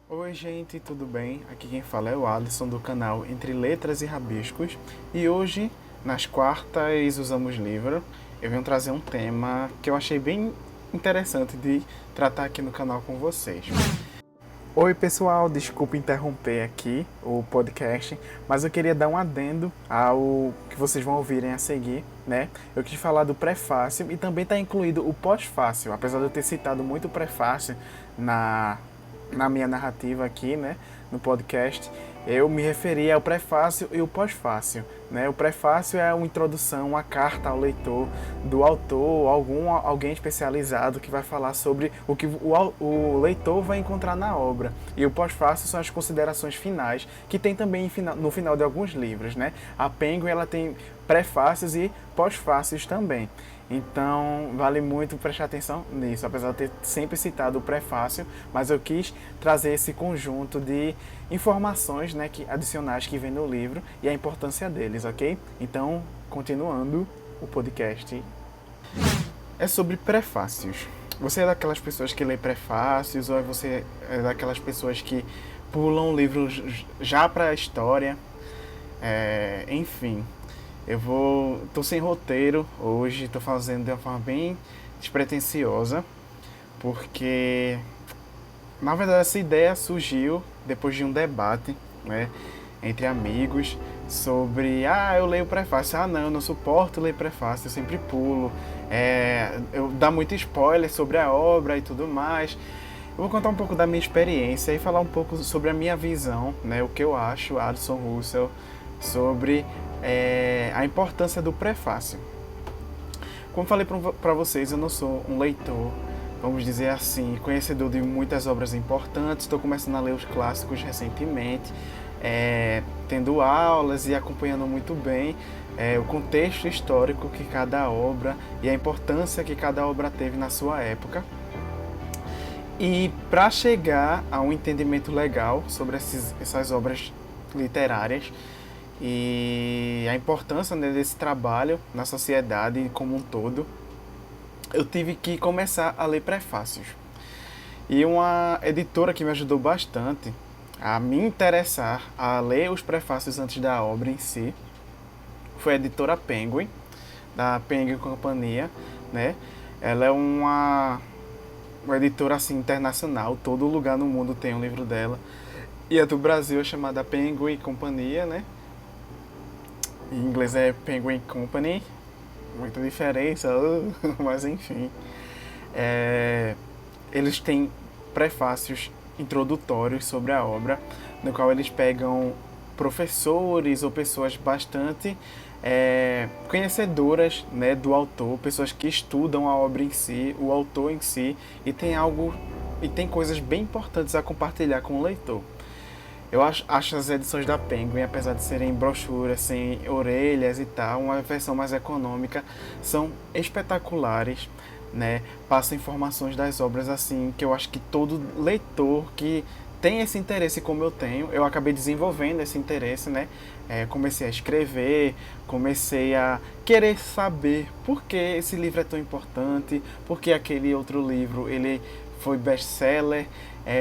Oi gente, tudo bem? Aqui quem fala é o Alisson do canal Entre Letras e Rabiscos e hoje, nas quartas Usamos Livro, eu venho trazer um tema que eu achei bem interessante de tratar aqui no canal com vocês. Oi pessoal, desculpa interromper aqui o podcast, mas eu queria dar um adendo ao que vocês vão ouvirem a seguir, né? Eu quis falar do prefácio e também está incluído o pós-fácio, apesar de eu ter citado muito o prefácio na minha narrativa aqui, né, no podcast, eu me referi ao prefácio e o pós-fácio, né? O prefácio é uma introdução, uma carta ao leitor do autor, alguém especializado que vai falar sobre o que o leitor vai encontrar na obra. E o pós-fácio são as considerações finais, que tem também no final de alguns livros, né? A Penguin, ela tem prefácios e pós-fácios também. Então, vale muito prestar atenção nisso, apesar de eu ter sempre citado o prefácio, mas eu quis trazer esse conjunto de informações, né, adicionais que vem no livro e a importância deles, ok? Então, continuando o podcast, é sobre prefácios. Você é daquelas pessoas que lê prefácios ou você é daquelas pessoas que pulam o livro já para a história? Enfim, tô sem roteiro hoje, tô fazendo de uma forma bem despretensiosa, porque na verdade essa ideia surgiu depois de um debate, né, entre amigos sobre, eu leio prefácio, não, eu não suporto ler prefácio, eu sempre pulo, eu dá muito spoiler sobre a obra e tudo mais. Eu vou contar um pouco da minha experiência e falar um pouco sobre a minha visão, né, o que eu acho, Addison Russell, sobre a importância do prefácio. Como falei para vocês, eu não sou um leitor, vamos dizer assim, conhecedor de muitas obras importantes. Estou começando a ler os clássicos recentemente, tendo aulas e acompanhando muito bem o contexto histórico que cada obra e a importância que cada obra teve na sua época. E para chegar a um entendimento legal sobre essas obras literárias e a importância, né, desse trabalho na sociedade como um todo, eu tive que começar a ler prefácios. E uma editora que me ajudou bastante a me interessar a ler os prefácios antes da obra em si foi a editora Penguin, da Penguin Companhia, né? Ela é uma editora assim internacional, todo lugar no mundo tem um livro dela. E a do Brasil é chamada Penguin Companhia, né? Em inglês é Penguin Company, muita diferença, mas enfim. Eles têm prefácios introdutórios sobre a obra, no qual eles pegam professores ou pessoas bastante conhecedoras, né, do autor, pessoas que estudam a obra em si, o autor em si, e tem coisas bem importantes a compartilhar com o leitor. Eu acho as edições da Penguin, apesar de serem brochuras, sem orelhas e tal, uma versão mais econômica, são espetaculares, né? Passam informações das obras assim, que eu acho que todo leitor que tem esse interesse como eu tenho, eu acabei desenvolvendo esse interesse, né? Comecei a escrever, comecei a querer saber por que esse livro é tão importante, por que aquele outro livro ele foi best-seller,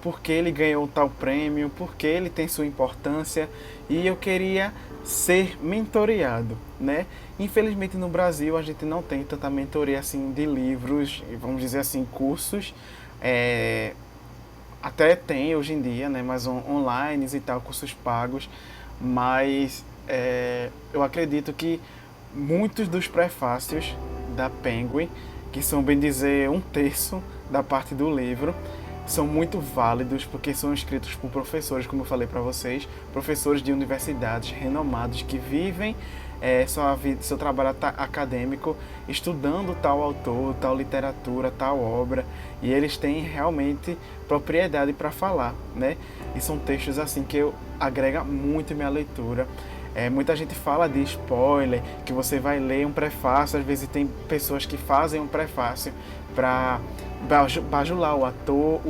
porque ele ganhou tal prêmio, porque ele tem sua importância, e eu queria ser mentoreado, né? Infelizmente no Brasil a gente não tem tanta mentoria assim de livros, vamos dizer assim, cursos, até tem hoje em dia, né? Mas online e tal, cursos pagos, mas eu acredito que muitos dos prefácios da Penguin, que são, bem dizer, um terço da parte do livro, são muito válidos porque são escritos por professores, como eu falei para vocês, professores de universidades renomados que vivem seu trabalho acadêmico estudando tal autor, tal literatura, tal obra, e eles têm realmente propriedade para falar, né? E são textos assim que agrega muito minha leitura. Muita gente fala de spoiler, que você vai ler um prefácio, às vezes tem pessoas que fazem um prefácio para bajular o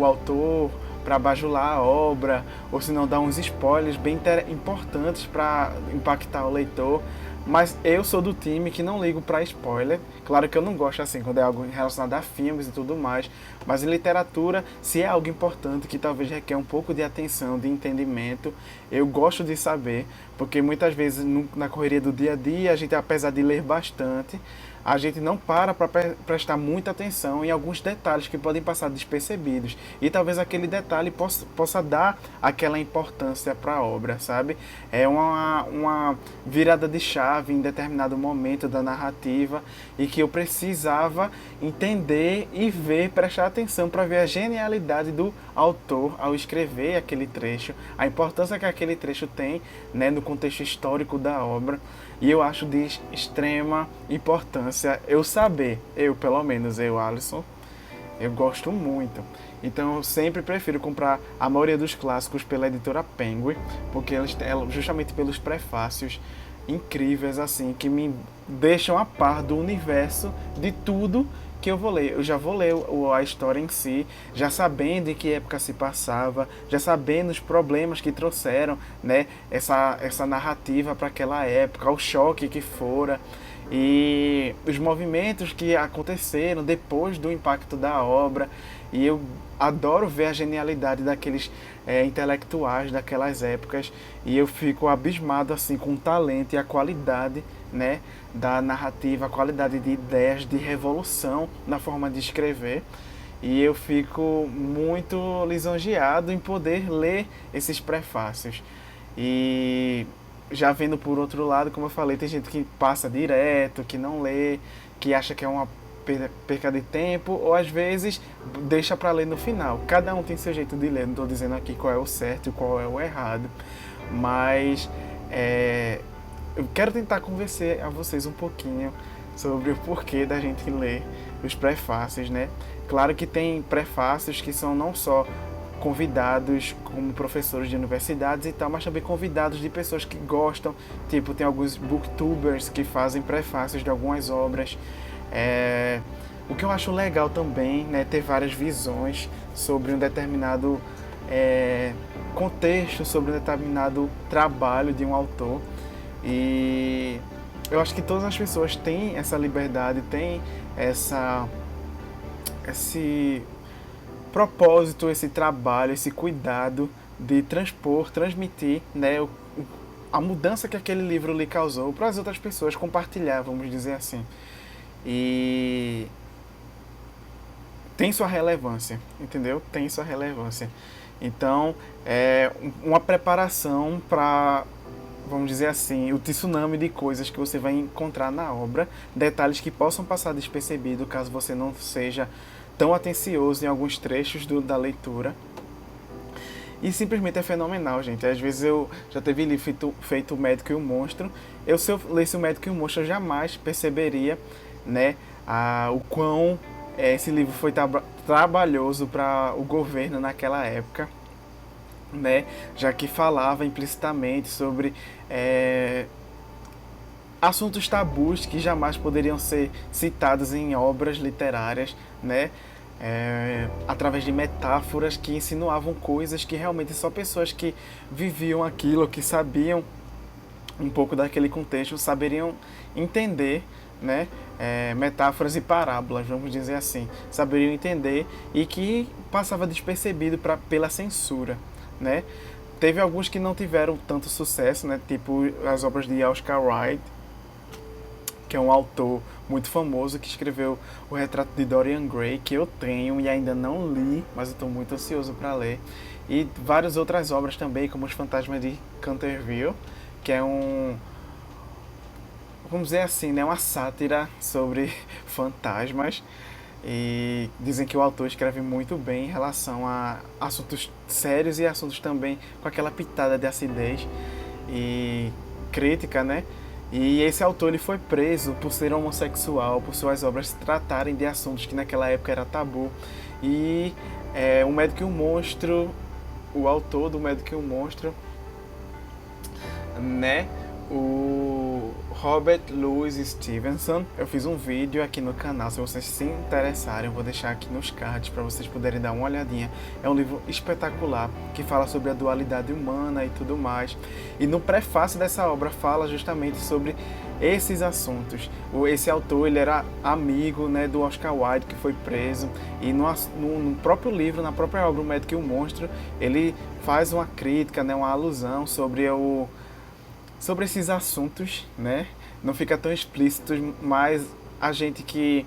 autor, para bajular a obra, ou se não dar uns spoilers bem importantes para impactar o leitor, Mas eu sou do time que não ligo pra spoiler. Claro que eu não gosto assim quando é algo relacionado a filmes e tudo mais. Mas em literatura, se é algo importante que talvez requer um pouco de atenção, de entendimento, eu gosto de saber. Porque muitas vezes na correria do dia a dia, a gente, apesar de ler bastante, a gente não para prestar muita atenção em alguns detalhes que podem passar despercebidos. E talvez aquele detalhe possa dar aquela importância para a obra, sabe? É uma virada de chave em determinado momento da narrativa e que eu precisava entender e ver, prestar atenção para ver a genialidade do autor ao escrever aquele trecho, a importância que aquele trecho tem, né, no contexto histórico da obra. E eu acho de extrema importância eu saber, pelo menos, Alisson, eu gosto muito. Então eu sempre prefiro comprar a maioria dos clássicos pela editora Penguin, porque eles justamente pelos prefácios incríveis assim, que me deixam a par do universo de tudo que eu vou ler. Eu já vou ler a história em si, já sabendo em que época se passava, já sabendo os problemas que trouxeram, né, essa narrativa para aquela época, o choque que fora e os movimentos que aconteceram depois do impacto da obra. E eu adoro ver a genialidade daqueles intelectuais daquelas épocas e eu fico abismado assim com o talento e a qualidade, né, da narrativa, a qualidade de ideias de revolução na forma de escrever. E eu fico muito lisonjeado em poder ler esses prefácios. E já vendo por outro lado, como eu falei, tem gente que passa direto, que não lê, que acha que é uma perca de tempo, ou às vezes deixa para ler no final. Cada um tem seu jeito de ler, não estou dizendo aqui qual é o certo e qual é o errado, mas eu quero tentar convencer a vocês um pouquinho sobre o porquê da gente ler os prefácios, né? Claro que tem prefácios que são não só convidados como professores de universidades e tal, mas também convidados de pessoas que gostam, tipo, tem alguns booktubers que fazem prefácios de algumas obras. O que eu acho legal também, né, ter várias visões sobre um determinado contexto, sobre um determinado trabalho de um autor. E eu acho que todas as pessoas têm essa liberdade, têm esse propósito, esse trabalho, esse cuidado de transmitir, né, a mudança que aquele livro lhe causou para as outras pessoas compartilhar, vamos dizer assim. E tem sua relevância, entendeu? Tem sua relevância. Então, é uma preparação para, vamos dizer assim, o tsunami de coisas que você vai encontrar na obra, detalhes que possam passar despercebido caso você não seja tão atencioso em alguns trechos da leitura. E simplesmente é fenomenal, gente. Às vezes eu já teve livro feito O Médico e o Monstro. Se eu lesse O Médico e o Monstro, eu jamais perceberia, né, o quão esse livro foi trabalhoso para o governo naquela época, né, já que falava implicitamente sobre assuntos tabus que jamais poderiam ser citados em obras literárias, né, através de metáforas que insinuavam coisas que realmente só pessoas que viviam aquilo, que sabiam um pouco daquele contexto, saberiam entender, né, metáforas e parábolas, vamos dizer assim, saberiam entender e que passava despercebido pela censura, né. Teve alguns que não tiveram tanto sucesso, né, tipo as obras de Oscar Wilde, que é um autor muito famoso que escreveu O Retrato de Dorian Gray, que eu tenho e ainda não li, mas eu estou muito ansioso para ler. E várias outras obras também, como Os Fantasmas de Canterville, que é vamos dizer assim, né, uma sátira sobre fantasmas. E dizem que o autor escreve muito bem em relação a assuntos sérios e assuntos também com aquela pitada de acidez e crítica, né? E esse autor ele foi preso por ser homossexual, por suas obras tratarem de assuntos que naquela época era tabu. E O Médico e o Monstro, o autor do Médico e o Monstro, né, o Robert Louis Stevenson. Eu fiz um vídeo aqui no canal, se vocês se interessarem, eu vou deixar aqui nos cards para vocês poderem dar uma olhadinha. É um livro espetacular que fala sobre a dualidade humana e tudo mais. E no prefácio dessa obra fala justamente sobre esses assuntos. Esse autor, ele era amigo, né, do Oscar Wilde, que foi preso, e no próprio livro, na própria obra O Médico e o Monstro, ele faz uma crítica, né, uma alusão sobre esses assuntos, né? Não fica tão explícito, mas a gente que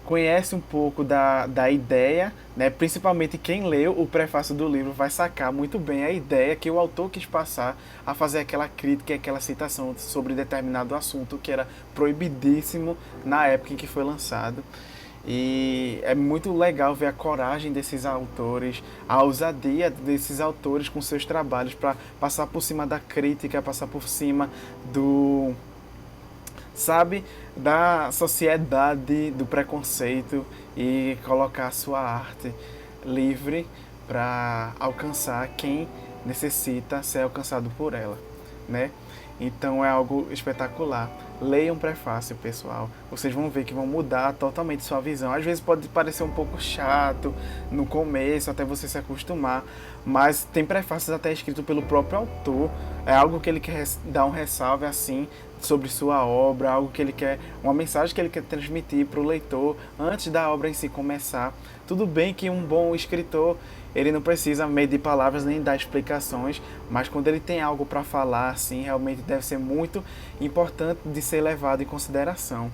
conhece um pouco da ideia, né? Principalmente quem leu o prefácio do livro vai sacar muito bem a ideia que o autor quis passar a fazer aquela crítica e aquela citação sobre determinado assunto que era proibidíssimo na época em que foi lançado. E é muito legal ver a coragem desses autores, a ousadia desses autores com seus trabalhos para passar por cima da crítica, passar por cima do, sabe, da sociedade, do preconceito e colocar a sua arte livre para alcançar quem necessita ser alcançado por ela, né? Então é algo espetacular. Leiam o prefácio, pessoal. Vocês vão ver que vão mudar totalmente sua visão. Às vezes pode parecer um pouco chato no começo, até você se acostumar, mas tem prefácios até escritos pelo próprio autor. É algo que ele quer dar um ressalve assim sobre sua obra, algo que ele quer, uma mensagem que ele quer transmitir para o leitor antes da obra em si começar. Tudo bem que um bom escritor, ele não precisa medir palavras nem dar explicações, mas quando ele tem algo para falar, assim, realmente deve ser muito importante de ser levado em consideração.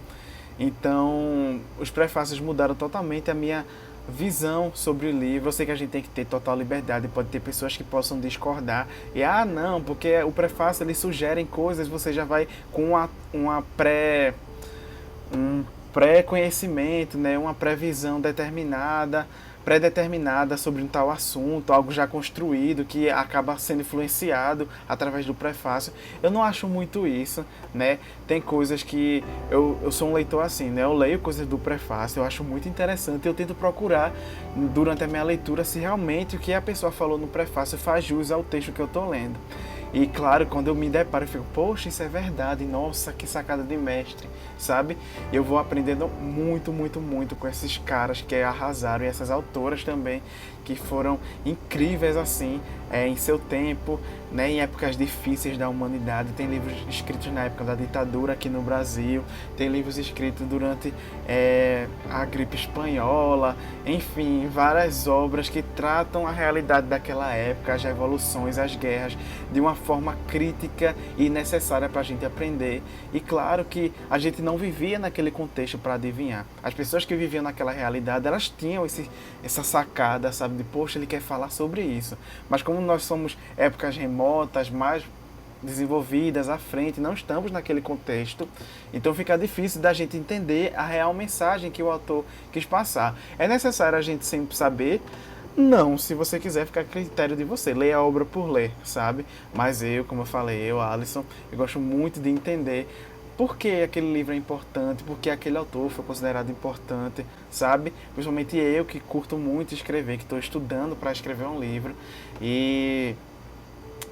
Então, os prefácios mudaram totalmente a minha visão sobre o livro. Eu sei que a gente tem que ter total liberdade, pode ter pessoas que possam discordar e não, porque o prefácio ele sugere coisas, você já vai com um pré-conhecimento, né, uma previsão pré-determinada sobre um tal assunto, algo já construído que acaba sendo influenciado através do prefácio. Eu não acho muito isso, né? Tem coisas que eu sou um leitor assim, né? Eu leio coisas do prefácio, eu acho muito interessante, eu tento procurar durante a minha leitura se realmente o que a pessoa falou no prefácio faz jus ao texto que eu estou lendo. E claro, quando eu me deparo, eu fico, poxa, isso é verdade, nossa, que sacada de mestre, sabe? Eu vou aprendendo muito, muito, muito com esses caras que arrasaram e essas autoras também, que foram incríveis assim, em seu tempo, né, em épocas difíceis da humanidade. Tem livros escritos na época da ditadura aqui no Brasil, tem livros escritos durante a gripe espanhola, enfim, várias obras que tratam a realidade daquela época, as revoluções, as guerras, de uma forma crítica e necessária para a gente aprender. E claro que a gente não vivia naquele contexto para adivinhar. As pessoas que viviam naquela realidade, elas tinham essa sacada, sabe, de poxa, ele quer falar sobre isso. Mas como nós somos épocas remotas, mais desenvolvidas à frente, não estamos naquele contexto, então fica difícil da gente entender a real mensagem que o autor quis passar. É necessário a gente sempre saber? Não, se você quiser, fica a critério de você, leia a obra por ler, sabe? Mas como eu falei, Alisson, eu gosto muito de entender por que aquele livro é importante, por que aquele autor foi considerado importante, sabe? Principalmente eu que curto muito escrever, que estou estudando para escrever um livro. E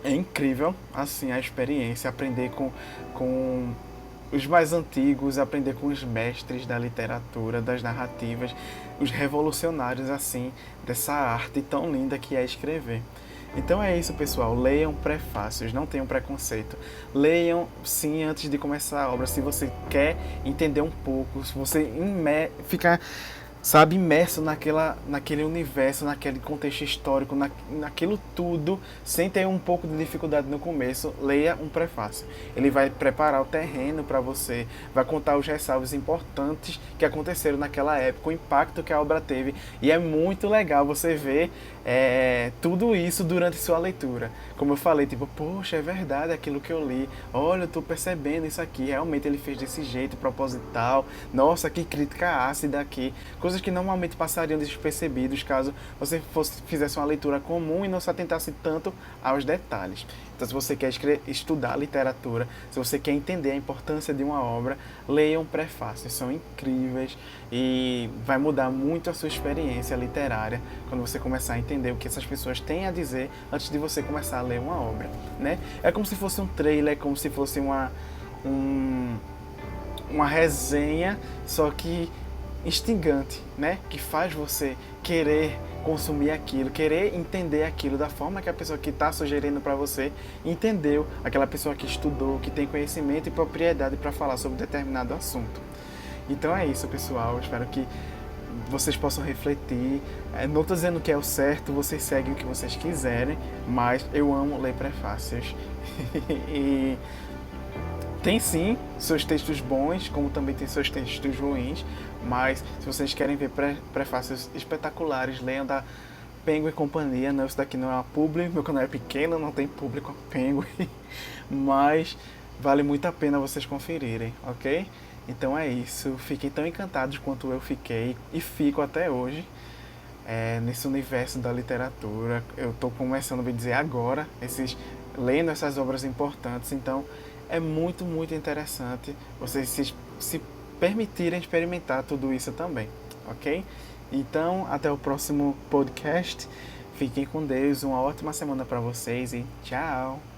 é incrível, assim, a experiência, aprender com os mais antigos, aprender com os mestres da literatura, das narrativas, os revolucionários, assim, dessa arte tão linda que é escrever. Então é isso, pessoal. Leiam prefácios, não tenham preconceito. Leiam, sim, antes de começar a obra. Se você quer entender um pouco, se você ficar, sabe, imerso naquele universo, naquele contexto histórico, naquilo tudo, sem ter um pouco de dificuldade no começo, leia um prefácio. Ele vai preparar o terreno para você, vai contar os ressalvos importantes que aconteceram naquela época, o impacto que a obra teve, e é muito legal você ver tudo isso durante sua leitura. Como eu falei, tipo, poxa, é verdade aquilo que eu li, olha, eu tô percebendo isso aqui, realmente ele fez desse jeito, proposital, nossa, que crítica ácida aqui, coisas coisas que normalmente passariam despercebidos caso você fizesse uma leitura comum e não se atentasse tanto aos detalhes. Então, se você quer estudar literatura, se você quer entender a importância de uma obra, leiam prefácios, são incríveis e vai mudar muito a sua experiência literária quando você começar a entender o que essas pessoas têm a dizer antes de você começar a ler uma obra, né? É como se fosse um trailer, é como se fosse uma resenha, só que instigante, né? Que faz você querer consumir aquilo, querer entender aquilo da forma que a pessoa que está sugerindo para você entendeu, aquela pessoa que estudou, que tem conhecimento e propriedade para falar sobre determinado assunto. Então é isso, pessoal. Espero que vocês possam refletir. Não estou dizendo que é o certo, vocês seguem o que vocês quiserem, mas eu amo ler prefácios. E tem sim seus textos bons, como também tem seus textos ruins, mas se vocês querem ver prefácios espetaculares, leiam da Penguin e Companhia. Não, isso daqui não é uma publi, meu canal é pequeno, não tem público a Penguin, mas vale muito a pena vocês conferirem, ok? Então é isso, fiquem tão encantados quanto eu fiquei e fico até hoje nesse universo da literatura. Eu estou começando, bem dizer, agora, lendo essas obras importantes, então é muito, muito interessante vocês se permitirem experimentar tudo isso também, ok? Então, até o próximo podcast. Fiquem com Deus, uma ótima semana para vocês e tchau!